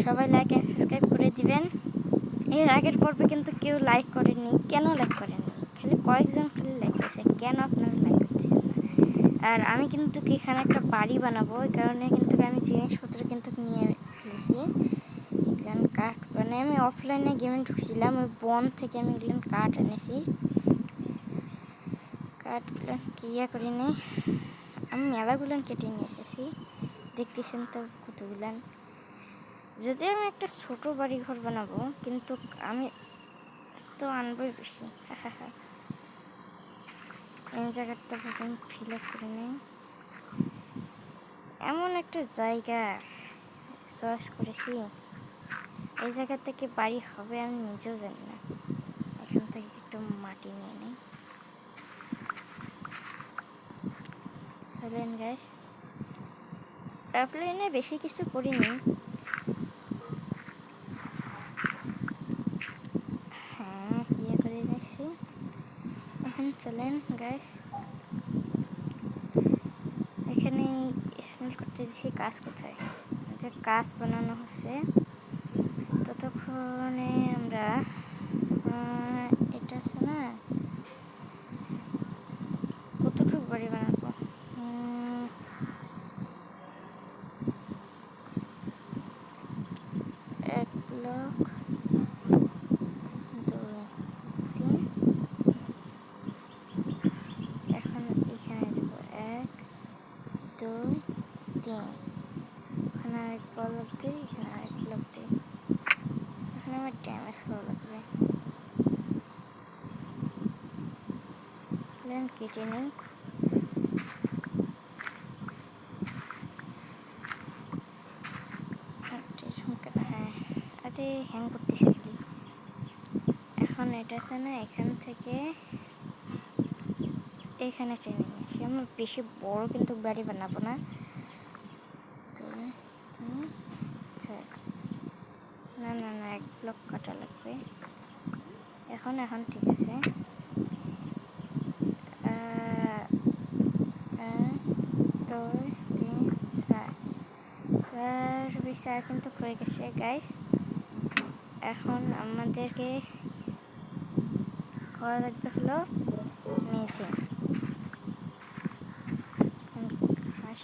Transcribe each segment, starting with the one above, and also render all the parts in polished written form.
সবাই like and subscribe করে দিবেন। এর আগের পর্বে কিন্তু কেউ লাইক করেনি, কেন লাইক করেনি? খালি কয়েকজন খালি লাইক করেছে, কেন আপনারা লাইক করতেছেন না? আর আমি কিন্তু এখানে একটা বাড়ি বানাবো, এই কারণে কিন্তু আমি জিনিসপত্র কিন্তু নিয়ে ফেলেছি। এখানে কাঠ মানে আমি অফলাইনে গেমে ঢুকছিলাম, ওই বন থেকে আমি এগুলো কাঠ এনেছি। কাঠগুলো ইয়া করিনি, আমি মেলাগুলান কেটে নিয়ে এসেছি, দেখতেছেন তো কতগুলান। যদি আমি একটা ছোট বাড়ি ঘর বানাবো, কিন্তু আমি তো আনবই বেশি। এই জায়গাটা প্রথম ফিল আপ করে নেই, এমন একটা জায়গা চয়েস করেছি, এই জায়গা থেকে বাড়ি হবে আমি নিজেও জানি না। এখান থেকে একটু মাটি নিয়ে নিই। চলেন গাইস, অফলাইনে বেশি কিছু করিনি। হ্যাঁ, ইয়ে করে যাচ্ছি। এখন চলেন গাইস, এখানে স্মেল করতে দিচ্ছি। কাজ কোথায়? যে কাজ বানানো হচ্ছে, ততক্ষণে আমরা এটা আছে না, কতটুকু বাড়ি বানাবো? এক ব্লক, 2, 3। এখন এখানে দেবো 1, 2, 3। এখানে আরেক ব্লক দিই, এখানে আরেক ব্লক দিই। এখানে আমার ড্যামেজ করা লাগবে, প্ল্যান কেটে নিই। হ্যাঁ, আরে হ্যাং করতেছে খালি। এখন এটা আছে না, এখান থেকে এখানে টেনে নিই। আমি বেশি বড় কিন্তু বাড়ি বানাবো না। 2, 3, 4। না না না, 1 ব্লক কাটা লাগবে। এখন ঠিক আছে। 2, 3, 4। 4 কিন্তু হয়ে গেছে গাইস। এখন আমাদেরকে করা লাগবে হলো মেশিন। ঘাস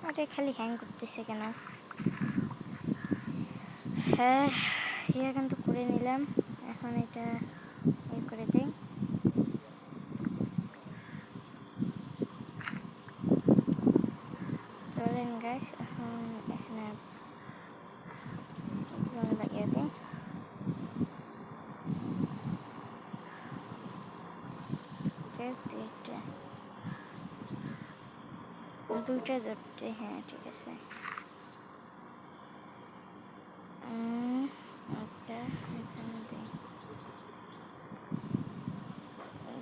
আরে খালি হ্যাং করতেছে কেন? হ্যাঁ, ইয়ে কিন্তু করে নিলাম। এখন এটা ইয়ে করে দিই। চলেন গাইস, এখন এখানে লাগিয়ে দিই। দুইটা ধরতে, হ্যাঁ ঠিক আছে। এখানে দিই।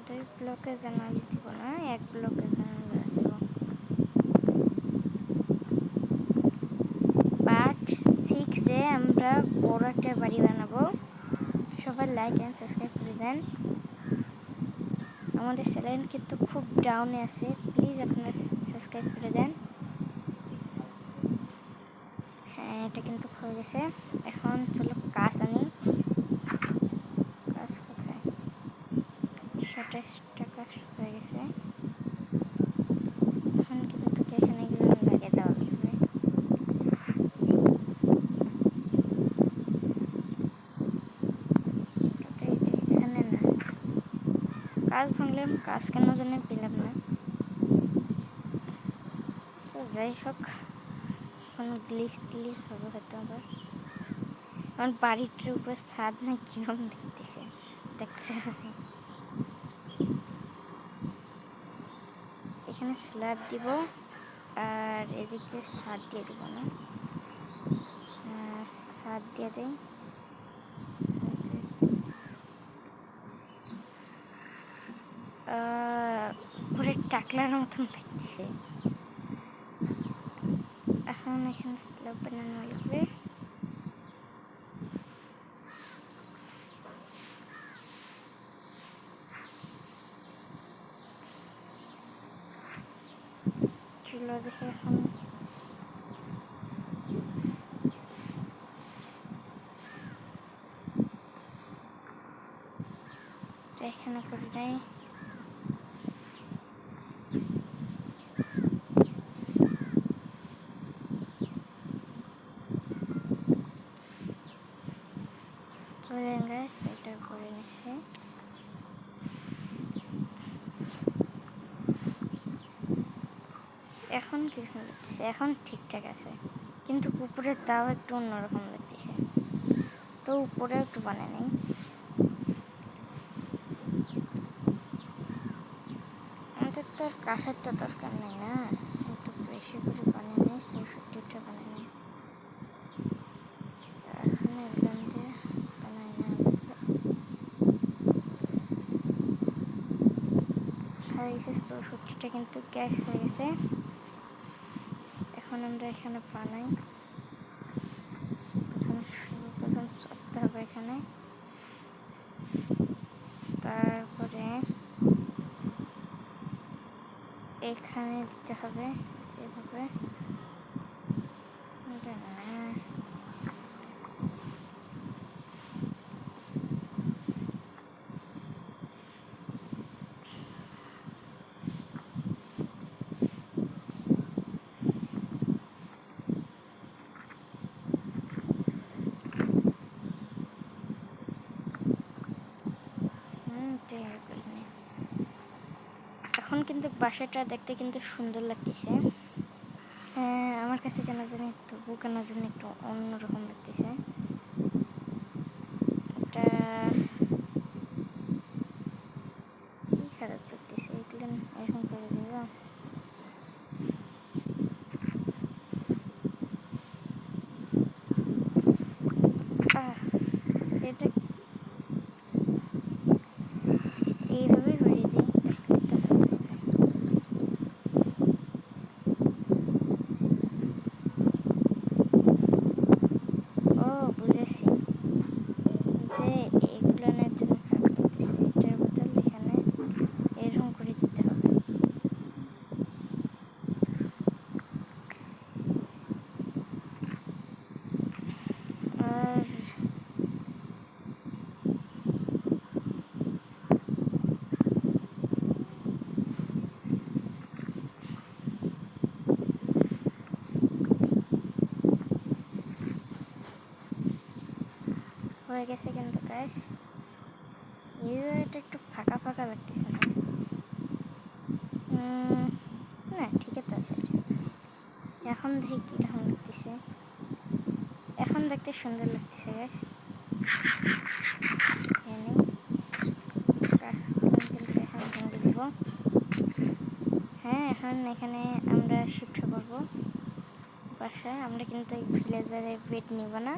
2 ব্লকে জানালা দিব না, 1 ব্লকে জানালা দিব। পার্ট 6-এ আমরা বড় একটা বাড়ি বানাবো। সবাই লাইক এন্ড সাবস্ক্রাইব করে দেন। আমাদের চ্যানেল কিন্তু খুব ডাউনে আছে, প্লিজ আপনারা সাবস্ক্রাইব করে দেন। হ্যাঁ, এটা কিন্তু হয়ে গেছে। এখন চলো কাজ আনি। কাজ কোথায়? 27টা কাজ হয়ে গেছে। এখন কিন্তু এখানে এগুলো লাগিয়ে দেওয়া লাগবে। এখানে না, কাজ ভাঙলাম, কাজ কেন জানি পেলাম না। যাই হোক, এখন গ্লিচ হবে হয়তো আবার। আমার বাড়িটার উপর ছাদ না কিরম দেখতেছে, দেখতে হবে। এখানে স্ল্যাব দিব, আর এদিকে ছাদ দিয়ে দিব না, ছাদ দিয়ে দেয়। পুরো টাকলার মতন লাগতেছে। এখন এখানে স্ল্যাব বানানো লাগবে। চলো দেখি এখন এখানে করে নেই। চলে গেলে এটা করে নিচ্ছে। এখন কিরকম লাগতেছে? এখন ঠিকঠাক আছে, কিন্তু উপরের তাও একটু অন্যরকম লাগতেছে, তো উপরে একটু বানিয়ে নেই। আমাদের তো আর কাঠের তো দরকার নেই না, একটু বেশি করে বানিয়ে নেই, 64টা বানিয়ে নেই। এখন এগুলো দিয়ে বানাই না হয়ে গেছে 64টা, কিন্তু গ্যাস হয়ে গেছে। এখন আমরা এখানে বানাই। প্রথম চড়তে হবে এখানে, তারপরে এখানে দিতে হবে এভাবে। এখন কিন্তু বাসাটা দেখতে কিন্তু সুন্দর লাগতেছে। আমার কাছে কেন জানি তবু কেন জানি একটু অন্যরকম লাগতেছে। এটা কি খারাপ লাগতেছে, এগুলো এরকম করে দিব। এটা এইভাবে হয়ে দিই। ও বুঝেছি, যে এগুলোর জন্য খারাপ লাগতেছে, এটার বদল এখানে এরকম করে দিতে হবে। আর হয়ে গেছে কিন্তু গাইস, এটা একটু ফাঁকা ফাঁকা লাগতেছে না? না ঠিকই তো আছে। এখন দেখি কীরকম লাগতেছে। এখন দেখতে সুন্দর লাগতেছে গাইস। হ্যাঁ, এখন এখানে আমরা শিফট করবো বাসায়। আমরা কিন্তু এই ভিলেজারে বেড নিব না,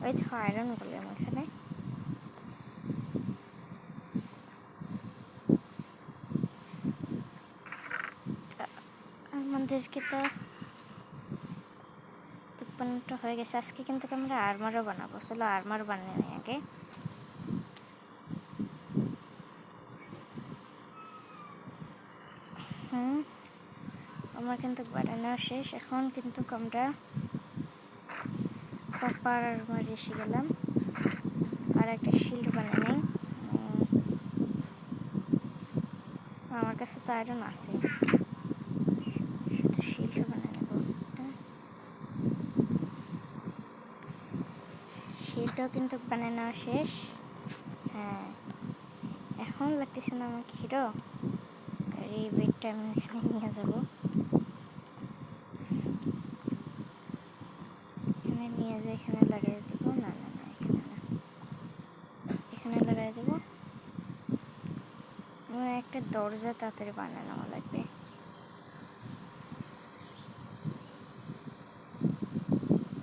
ওই তো আয়রন করলাম এখানে। আমাদেরকে তো বানানোটা হয়ে গেছে। আজকে কিন্তু আমরা আর্মারও বানাবো। চলো আর্মার বানিয়ে নিই আগে। আমার কিন্তু বানানো শেষ। এখন কিন্তু আমরা কপার আর্মার এসে গেলাম। আর একটা শিল্ড বানিয়ে নিই। আমার কাছে তো আয়রন আছে, শুধু শিল্ড বানিয়ে নেব। শিল্ডও কিন্তু বানিয়ে নেওয়া শেষ। হ্যাঁ, এখন লাগতেছে না আমাকে হিরো। আর এই বেডটা আমি এখানে নিয়ে যাবো। এখানে নিয়ে যাই, এখানে লাগিয়ে দেবো। না না না, এখানে না, এখানে লাগাই দেবো। একটা দরজা তাড়াতাড়ি বানিয়ে নেওয়া লাগবে।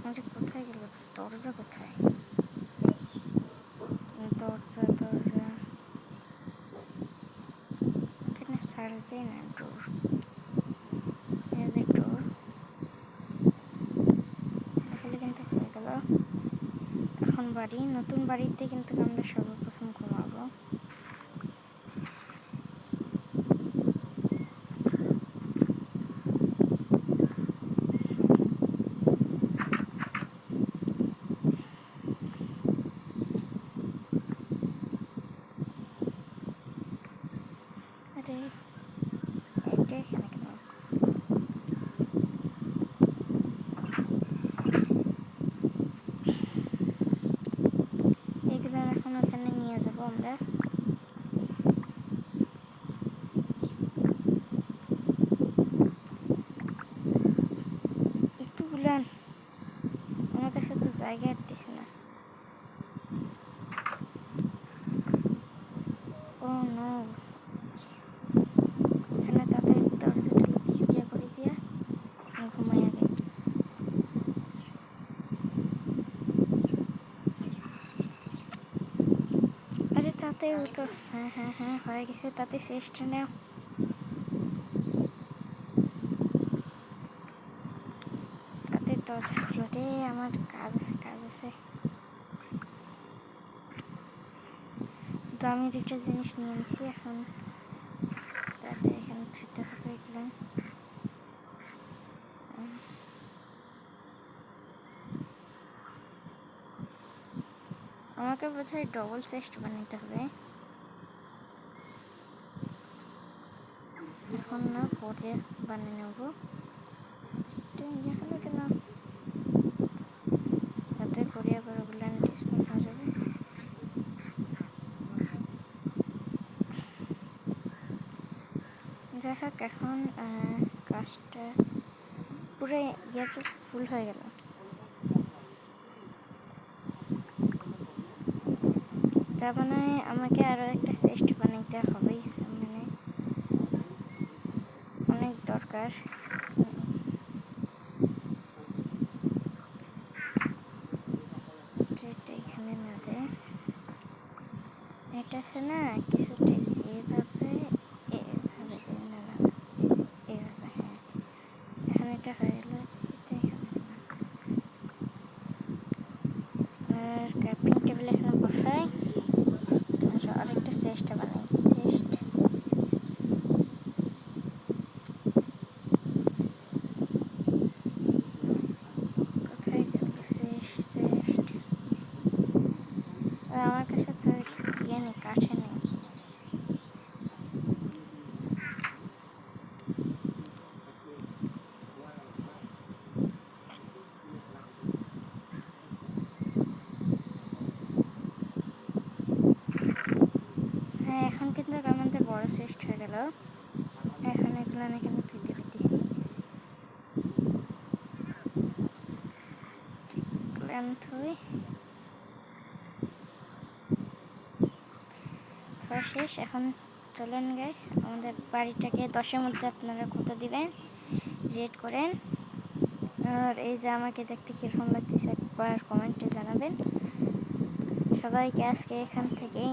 আমাদের কোথায় গেল দরজা? কোথায় দরজা? দরজা এখানে থার্সডে না ডোর, এই যে ডোর তাহলে কিন্তু হয়ে গেল। এখন বাড়ি, নতুন বাড়িতে কিন্তু আমরা সর্বপ্রথম ঘুমাবো। আরে এটা এখানে কেন? এগুলো এখন ওখানে নিয়ে যাবো আমরা। একটু বুলান, আমার কাছে তো জায়গা দিস না। ও নো, এখানে তাদের দরজাটা ইয়ে করে দিয়া ঘুমাই আগে। আরে তাতে উঠো, হ্যাঁ হ্যাঁ হ্যাঁ হয়ে গেছে, তাতে শেষটা নেও। তাতে দরজা খুলো রে, আমার কাজ আছে কাজ আছে। তো আমি দুটো জিনিস নিয়ে নিছি, এখন তাতে এখানে ধুতে হবে এগুলো। আমাকে বোধহয় ডবল চেস্ট বানাতে হবে এখন, না পরে বানিয়ে নেবো। এখানে কেন তাতে করে আবার ওগুলো ডিসপ্লে হয়ে যাবে। যাই হোক, এখন কাজটা পুরো ইয়েটা ফুল হয়ে গেল। তার মানে আমাকে আরও একটা চেস্ট বানাইতে হবেই, মানে অনেক দরকার। এটা এখানে না দেয়, এটা আছে না কিছু এইভাবে এইভাবে যে না না এইভাবে, হ্যাঁ এখন এটা হয়ে গেল। এটাই আর ক্রাফটিং টেবিল এখানে বসাই, আরেকটা চেস্ট বানাই। চেস্ট কোথায় গেল? চেস্ট আমার কাছে তো ইয়ে নেই, কাঠে নেই। হ্যাঁ এখন কিন্তু আমাদের বড় চেস্ট হয়ে গেল। এখন এগুলো এখানে ধুইতে পেতেছি। থুই শেষ। এখন চলেন গাইস, আমাদের বাড়িটাকে 10-এর মধ্যে আপনারা কত দিবেন রেট করেন। আর এই যে আমাকে দেখতে কীরকম লাগতেছে একবার কমেন্টে জানাবেন। সবাইকে আজকে এখান থেকেই